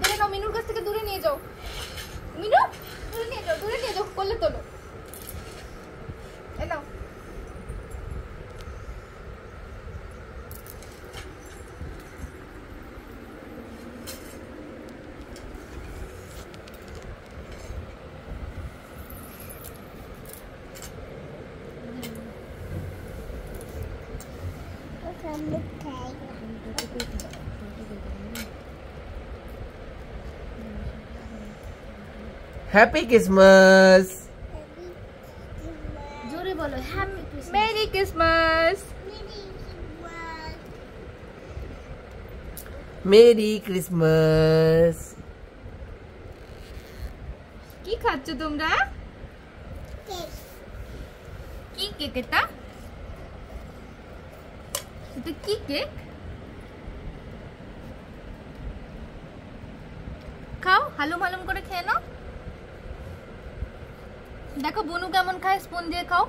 দূরে নাও মিনুর কাছ থেকে দূরে নিয়ে যাও। মিনু দূরে নিয়ে যাও কোলে তোলো। এই নাও। Happy Christmas. জোরে বলো happy Christmas. Merry Christmas. Merry Christmas. কি খাচ্ছ তোমরা? কেক। কি কেক এটা? এটা কি কেক? খাও, হালুম হালুম করে খেয়ে নাও। দেখো বুনু কেমন খায়, স্পুন দিয়ে খাও।